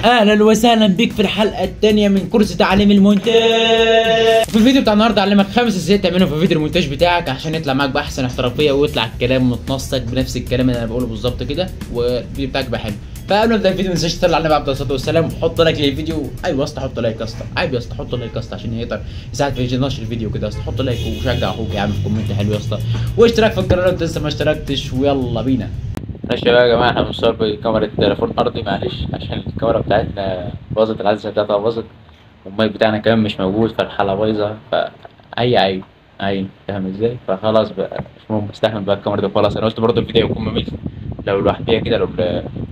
اهلا وسهلا بيك في الحلقه الثانيه من كورس تعليم المونتاج. في الفيديو بتاع النهارده اعلمك 5 اساسيات تعملهم في فيديو المونتاج بتاعك عشان يطلع معاك باحسن احترافيه ويطلع الكلام متنسق بنفس الكلام اللي انا بقوله بالظبط كده، والفيديو بتاعك يبقى حلو. فقبل ما ابدا الفيديو ما تنساش تصلي على النبي عليه الصلاه والسلام وحط لايك للفيديو. ايوه يا اسطى حط لايك يا اسطى، عيب يا اسطى حط لايك يا اسطى عشان يقدر يساعد في نشر الفيديو كده يا اسطى. حط لايك وشجع اخوك يا عم في كومنت حلو يا اسطى، واشتراك في القناه لو انت لسه ما اشتركتش، ويلا بينا. معلش بقى يا جماعة، احنا بنصور بكاميرا تليفون أرضي، معلش عشان الكاميرا بتاعتنا باظت، العدسة بتاعتها باظت، والمايك بتاعنا كمان مش موجود، فالحالة بايظة، فأي عيب فاهم ازاي؟ فخلاص بقى مش مهم، استحمل بقى الكاميرا دي خلاص. أنا قلت برضه الفيديو يكون ممل لو لوحديها كده، لو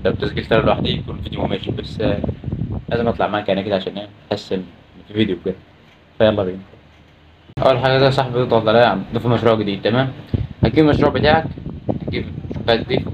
التسجيل طلع لوحدي يكون الفيديو ممل، بس لازم أطلع معاك يعني كده عشان أحس إن في فيديو بجد. فيلا بينا. أول حاجة ده يا صاحبي اضغط عليها ضيف مشروع جديد، تمام؟ هتجيب المشروع بتاعك، هتجيب شوكات دي.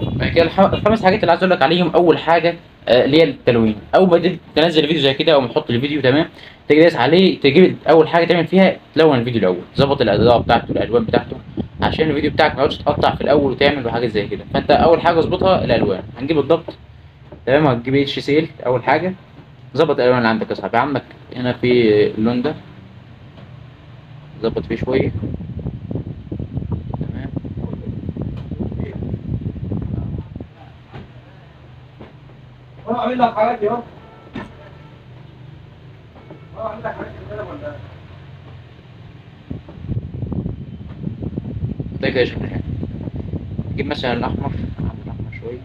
بعد كده الخمس حاجات اللي عايز اقول لك عليهم، اول حاجه اللي هي التلوين. اول ما تنزل فيديو زي كده او تحط الفيديو، تمام، تيجي دايس عليه، تجيب اول حاجه تعمل فيها تلون الفيديو الاول، ظبط الاضاءه بتاعته الالوان بتاعته عشان الفيديو بتاعك ما يقعدش تقطع في الاول وتعمل وحاجات زي كده. فانت اول حاجه اظبطها الالوان، هنجيب الضغط، تمام، هتجيب اتش سي ال اول حاجه. ظبط الالوان اللي عندك يا صاحبي. عندك هنا في اللون ده، ظبط فيه شويه، تمام. اعمل لك حاجات دي اهو. اعمل لك حاجات كده ولا ده كده شكل حلو. نجيب مثلا الاحمر، نعمل الاحمر شويه،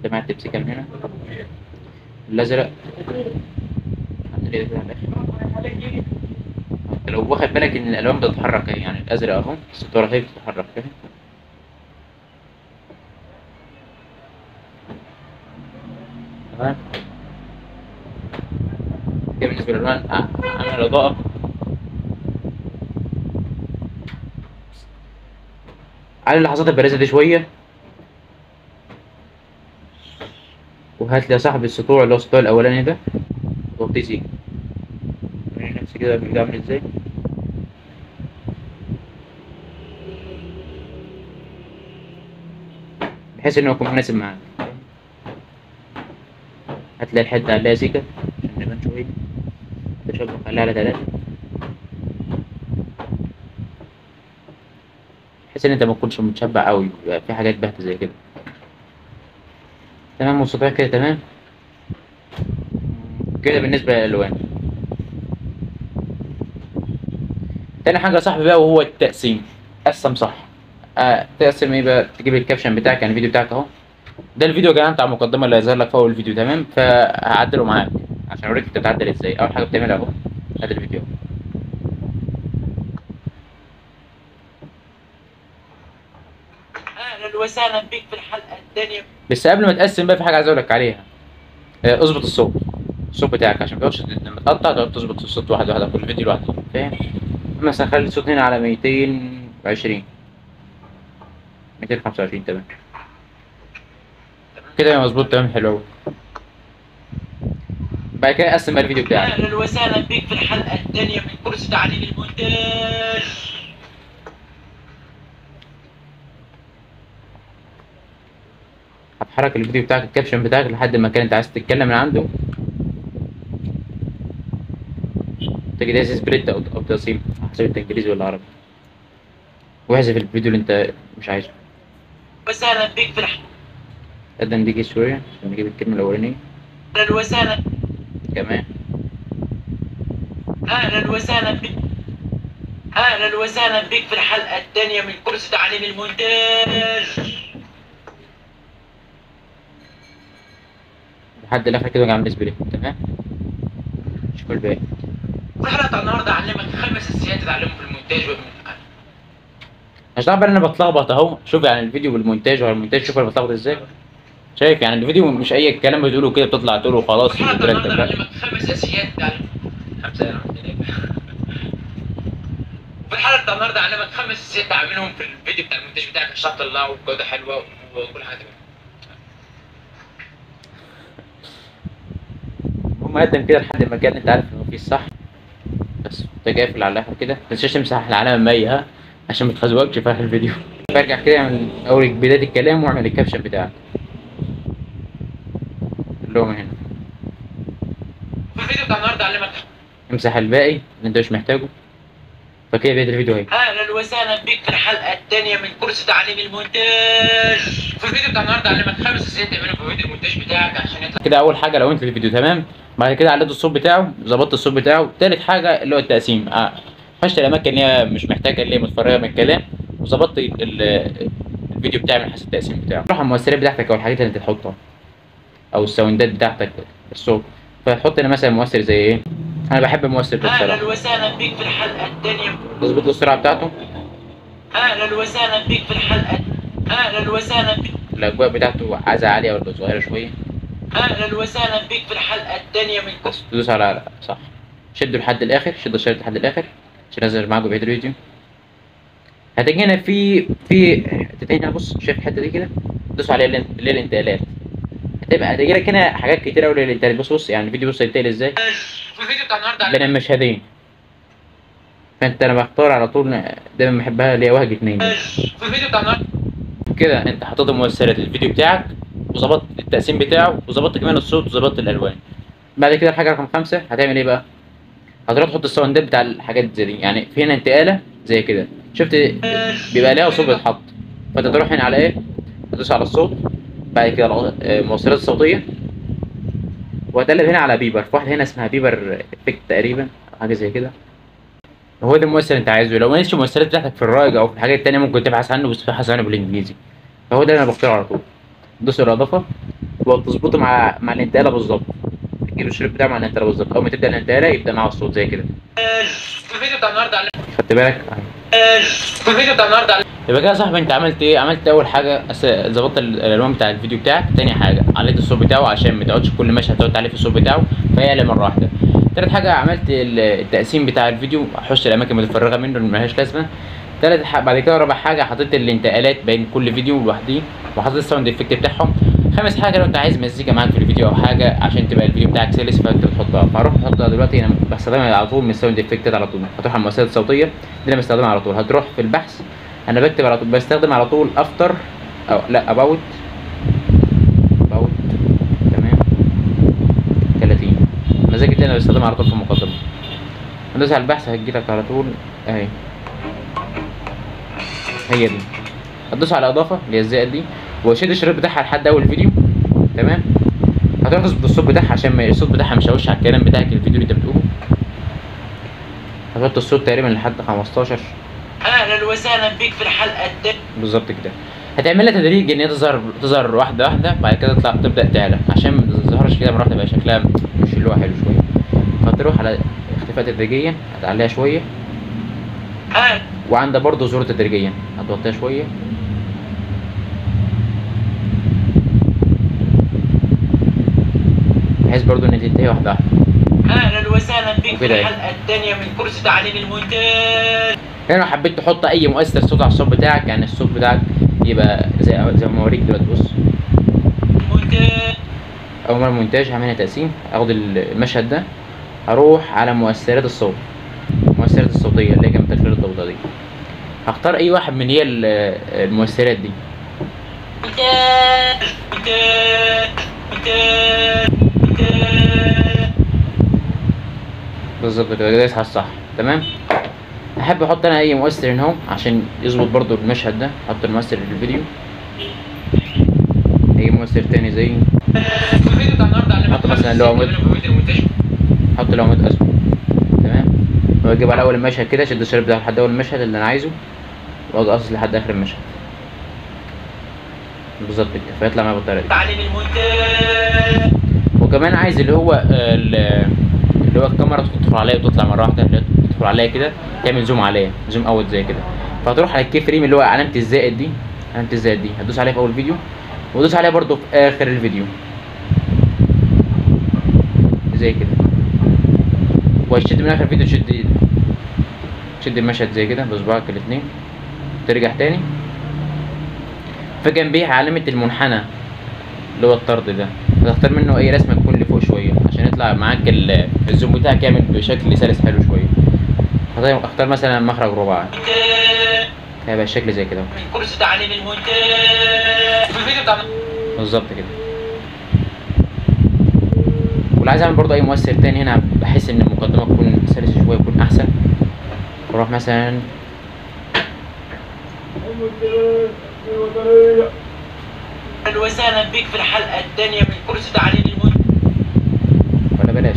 ده مع التمسكه من هنا. الازرق عندنا كده على الاخر. انت لو واخد بالك ان الالوان بتتحرك اهي، يعني الازرق اهو الستاره اهي بتتحرك اهي، تمام. كده بالنسبه للالوان. عامل الاضاءه، على اللحظات البارزه دي شويه، وهات لي يا صاحبي السطوع اللي هو السطوع الاولاني ده، وطيه سيكه من نفسي كده الفيديو عامل ازاي، بحيث انه يكون مناسب معاك. هتلاقي الحته عليها سيكه عشان نبان شويه، تشبك خليها على 3 بحيث ان انت ما تكونش متشبع قوي، يبقى في حاجات باهته زي كده، تمام. والسطوع كده تمام. كده بالنسبه للالوان. تاني حاجه يا صاحبي بقى وهو التقسيم. قسم صح. تقسم ايه بقى؟ تجيب الكابشن بتاعك، يعني الفيديو بتاعك اهو، ده الفيديو يا جماعه بتاع المقدمه اللي هيظهر لك في اول الفيديو، تمام. فهعدله معاك عشان اوريك انت بتعدل ازاي. اول حاجه بتعملها اهو، ادي الفيديو. اهلا وسهلا بيك في الحلقه الثانيه. بس قبل ما تقسم بقى في حاجه عايز اقول لك عليها. اظبط الصوت بتاعك عشان ما تقعدش لما تقطع تقعد تظبط الصوت واحده واحده، كل فيديو لوحده، فاهم؟ مثلا خلي الصوت هنا على 220 225، تمام كده مظبوط، تمام، حلو قوي. بعد كده قسم بقى الفيديو بتاعك. اهلا وسهلا بيك في الحلقه الثانيه من كورس تعليم المونتاج. هتحرك الفيديو بتاعك الكابشن بتاعك لحد المكان انت عايز تتكلم من عنده، تجي دايس سبريت او تقسيم حسب انت انجليزي ولا عربي، واحذف الفيديو اللي انت مش عايزه. وسهلا بيك في الحلقه. قدم دي شويه عشان نجيب الكلمه الاولانيه، اهلا وسهلا. كمان اهلا وسهلا بك. اهلا وسهلا بك في الحلقه الثانيه من كورس تعليم المونتاج. لحد الاخر كده عامل سبريت، تمام. شوف الباقي. في حلقه النهارده اعلمك 5 اساسيات تتعلمهم في المونتاج مش طبعا انا بتلخبط اهو، شوف يعني الفيديو بالمونتاج ولا المونتاج، شوف انا بتلخبط ازاي. شايف يعني الفيديو مش اي كلام بتقوله كده بتطلع تقوله وخلاص في حلقه وترتب، النهارده لا. اعلمك 5 اساسيات تتعلم. خمسه في الحلقه النهارده اعلمك 5 اساسيات تعملهم في الفيديو بتاع المونتاج بتاعك عشان تطلعه بجوده حلوه وكل حاجه تمام. المهم قدم كده لحد المكان انت عارف انه فيه الصح، بس انت قافل على الاخر كده، متنساش تمسح العلامه المية ها، عشان ما تخزوقش في اخر الفيديو. برجع كده من اول بدايه الكلام واعمل الكابشن بتاعك اللي هو من هنا. في الفيديو بتاع النهارده اعلمك امسح الباقي اللي انت مش محتاجه. فكده بدايه الفيديو اهي. اهلا وسهلا بيك في الحلقه الثانيه من كورس تعليم المونتاج. في الفيديو بتاع النهارده اعلمك 5 ازاي تعمله في فيديو المونتاج بتاعك عشان يطلع كده اول حاجه لو انت الفيديو تمام، بعد كده عليت الصوت بتاعه، ظبطت الصوت بتاعه. تالت حاجه اللي هو التقسيم، فشت الاماكن اللي هي مش محتاجه اللي هي متفرغه من الكلام، وظبطت الفيديو بتاعي من حيث التقسيم بتاعه. تروح على المؤثرات بتاعتك او الحاجات اللي انت تحطها او الساوندات بتاعتك الصوت. فتحط هنا مثلا مؤثر زي ايه، انا بحب المؤثر ده بصراحه. اهلا وسهلا بيك في الحلقه الثانيه. تظبط له السرعه بتاعته. اهلا وسهلا بيك في الحلقه. اهلا وسهلا بيك. الاجواء بتاعته عايزه عاليه ولا صغيره شويه. اهلا وسهلا بيك في الحلقه الثانيه من كورس. تدوس على صح، شده لحد الاخر، شد الشريط لحد الاخر عشان انزل معاكم بقيه الفيديو. هتجي هنا في هنا، بص شايف الحته دي كده، دوس عليها اللي هي الانتقالات. هتجي لك هنا حاجات كتير قوي للانتقالات. بص يعني الفيديو بص ينتقل ازاي في الفيديو بتاع النهارده بين المشهدين. فانت انا بختار على طول دايما بحبها اللي هي وهج 2. في الفيديو بتاع النهارده كده انت حطيت مؤثرات الفيديو بتاعك وظبطت التقسيم بتاعه وظبطت كمان الصوت وظبطت الالوان. بعد كده الحاجه رقم 5 هتعمل ايه بقى؟ هتروح تحط الساوندات بتاع الحاجات زي دي. يعني في هنا انتقاله زي كده، شفت بيبقى ليها صوت بيتحط. فانت تروح هنا على ايه، تدوس على الصوت، بعد كده المؤثرات الصوتيه، وهتقلب هنا على بيبر. في واحده هنا اسمها بيبر افكت تقريبا او حاجه زي كده. هو ده المؤثر انت عايزه. لو ما لقيتش المؤثرات بتاعتك في الرايج او في الحاجات التانيه ممكن تبحث عنه، بس تبحث عنه بالانجليزي. فهو ده اللي انا بختاره على طول. تدوس الاضافه وتظبطه مع الانتقاله بالظبط. تجيب الشريط بتاعه مع الانتقاله بالظبط. اول ما تبدا الانتقاله يبدا معاه الصوت زي كده. في الفيديو بتاع النهارده خدت بالك؟ في الفيديو بتاع النهارده يبقى كده يا صاحبي انت عملت ايه؟ عملت اول حاجه ظبطت الالوان بتاع الفيديو بتاعك. تاني حاجه عليت الصوت بتاعه عشان ما تقعدش كل مشهد تقعد تعلي في الصوت بتاعه فيعلى مره واحده. تالت حاجه عملت التقسيم بتاع الفيديو، حشت الاماكن المتفرغه منه اللي ملهاش لازمه. بعد كده رابع حاجه حطيت الانتقالات بين كل فيديو لوحديه، وحطيت الساوند افكت بتاعهم. خامس حاجه لو انت عايز مزيكا معاك في الفيديو او حاجه عشان تبقى الفيديو بتاعك سلس فانت بتحطها. فهروح احطها دلوقتي. انا بستخدمها على طول من الساوند افكت على طول. هتروح على المؤثرات الصوتيه دي انا بستخدمها على طول. هتروح في البحث، انا بكتب على طول، بستخدم على طول افتر او لا اباوت تمام 30. المزاج اللي انا بستخدمها على طول في المقدمه. هندوس على البحث هتجيلك على طول اهي، هي دي. هتدوس على اضافه اللي هي الزائد دي واشد الشريط بتاعها لحد اول فيديو تمام. هتروح تظبط الصوت بتاعها عشان ما الصوت بتاعها مش هيوش على الكلام بتاعك الفيديو اللي انت بتقوله. هتحط الصوت تقريبا لحد 15. اهلا وسهلا بيك في الحلقه الثانيه بالظبط كده. هتعمل لها تدريج ان هي تظهر واحده واحده، بعد كده تبدا تعلى عشان ما تظهرش كده مره واحده يبقى شكلها مش اللي هو حلو شويه. فتروح على اختفاء تدريجيا هتعليها شويه، وعندها برضه ظهور تدريجيا هتوطيها شويه، بحيث برضه ان تنتهي واحده واحده. اهلا وسهلا بيك في الحلقه الثانيه من كورس تعليم المونتاج. هنا لو حبيت تحط اي مؤثر صوت على الصوت بتاعك، يعني الصوت بتاعك يبقى زي ما اوريك دلوقتي. بص المونتاج، اول مره المونتاج هعمل هنا تقسيم. اخد المشهد ده هروح على مؤثرات الصوت، المؤثرات الصوتيه اللي هي جنب تشغيل الضوضاء دي. هختار اي واحد من هي المؤثرات دي. بالظبط كده، دايس على الصح تمام. احب احط انا اي مؤثر هنا اهو عشان يظبط برضو المشهد ده. احط المؤثر في الفيديو، اي مؤثر تاني زي الفيديو بتاع النهارده احط مثلا لو احط لو اسود تمام. واجيب على اول المشهد كده، اشد الشريط بتاعه لحد اول المشهد اللي انا عايزه، واجي قاصص لحد اخر المشهد بالظبط كده، فيطلع معايا بالطريقه دي. تعليم المونتاج. وكمان عايز اللي هو الكاميرا تدخل عليا وتطلع مره واحده، تدخل عليا كده تعمل زوم عليا، زوم اوت زي كده. فهتروح على الكي فريم اللي هو علامه الزائد دي، هتدوس عليها في اول فيديو وتدوس عليها برضو في اخر الفيديو زي كده. وهتشد من اخر الفيديو، تشد المشهد زي كده بصباعك الاثنين، ترجع تاني. فجنبيها علامه المنحنى اللي هو الطرد ده، هتختار منه اي رسمه تكون لفوق شويه عشان يطلع معاك الزوم بتاعك يعمل بشكل سلس حلو شويه. اختار مثلا مخرج رباعي هيبقى الشكل زي كده من كورس تعليم المونتاج في الفيديو بتاع بالظبط كده. ولو عايز اعمل برضه اي مؤثر تاني هنا بحس ان المقدمه تكون سلسه شويه تكون احسن، واروح مثلا اهلا وسهلا بيك في الحلقه الثانيه من كورس تعليم المونتاج. ولا بلاش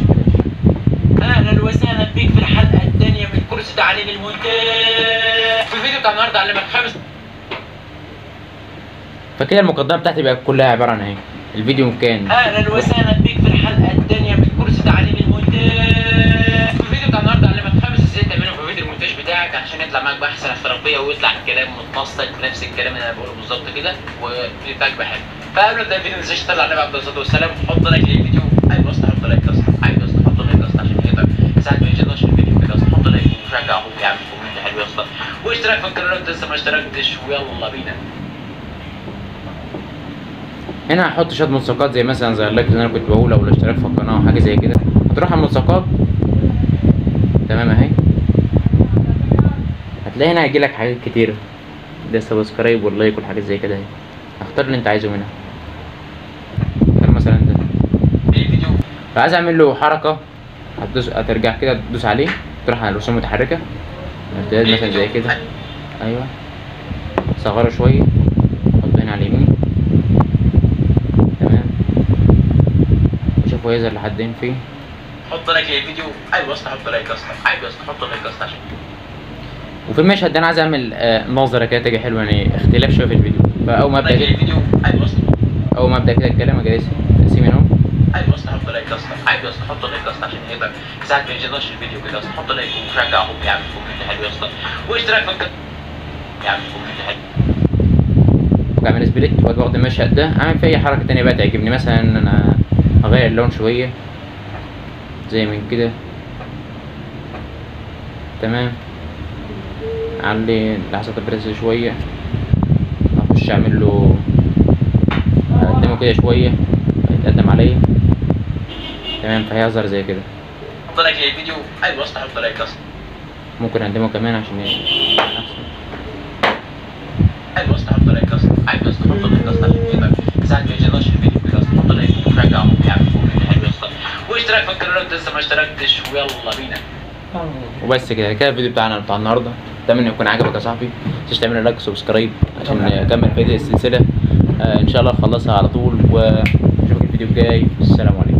اهلا وسهلا بيك في الحلقه الثانيه من كورس تعليم المونتاج. في الفيديو بتاع النهارده اعلمك 5. فكده المقدمه بتاعتي بقت كلها عباره عن ايه الفيديو كان. اهلا وسهلا بيك في الحلقه الثانيه من كورس تعليم المونتاج. في الفيديو بتاع النهارده اعلمك 5 ازاي تعملهم في فيديو المونتاج بتاعك عشان يطلع معاك باحسن احترافيه ويطلع الكلام متنسق بنفس الكلام اللي انا بقوله بالظبط كده والفيديو بتاعك بقى حلو. فقبل ما نبدا الفيديو ما تنساش تطلع على النبي عليه الصلاه والسلام، حط لايك للفيديو. ايوه اصلا حط لايك اصلا، ايوه اصلا حط لايك اصلا عشان يقدر يساعد ما يجيش الفيديو كده اصلا. حط لايك وشجع اخوك يا عم كومنت حلو يا اسطى، واشتراك في القناه لو انت لسه ما اشتركتش، ويلا بينا. هنا هحط شويه ملصقات زي مثلا زي اللايك اللي انا كنت بقوله او الاشتراك في القناه او حاجه زي كده. هتروح على الملصقات تمام اهي، هتلاقي هنا هيجيلك حاجات كتيره، ده سبسكرايب واللايك والحاجات زي كده اهي. اختار اللي انت عايزه منها، اختار مثلا ده. الفيديو لو عايز اعمل له حركه هترجع كده تدوس عليه، تروح على الرسوم المتحركه ارتداد مثلا زي كده. ايوه صغره شويه، حط هنا على اليمين تمام، وشوف هو يظهر لحد فين. حط لايك للفيديو. ايوه اصلا حط لايك اصلا، ايوه اصلا حط لايك اصلا عشان. وفي المشهد ده انا عايز اعمل نظره كده تيجي حلوه، يعني اختلاف شويه في الفيديو. فاول ما ابدا لايك كده للفيديو. ايوه اصلا اول ما ابدا كده الكلام اجي تقسيم هنا اهو. ايوه اصلا حط لايك اصلا، ايوه اصلا حط لايك اصلا عشان يقدر يساعد ما يجيش الفيديو كده اصلا. حط لايك وشجع اخوك يا عم كومنت حلو يا اسطى، واشتراك في القناه يا عم كومنت حلو. واعمل سبليت واجي واخد المشهد ده اعمل فيه اي حركه تانية بقى تعجبني، مثلا ان انا اغير اللون شويه زي من كده تمام، اعلي لحظات البريس شويه، اخش اعمل له اقدمه كده شويه يتقدم عليا تمام، فهيظهر زي كده. حط لايك للفيديو. ايوه اصلا حط لايك اصلا، ممكن اقدمه كمان عشان احسن. ايوه اصلا حط لايك اصلا، ايوه اصلا حط لايك اصلا عشان يقدر يساعد ما يجيش الفيديو كده اصلا. حط لايك وشجع اخوك يا عم كومنت حلو يا اسطى، واشتراك في القناه لو انت لسه ما اشتركتش، ويلا بينا. وبس كده الفيديو بتاعنا بتاع النهارده، اتمنى يكون عجبك يا صاحبي. متنساش تعمل لايك وسبسكرايب عشان نكمل في هذه السلسله. ان شاء الله نخلصها على طول، واشوفك الفيديو الجاي. السلام عليكم.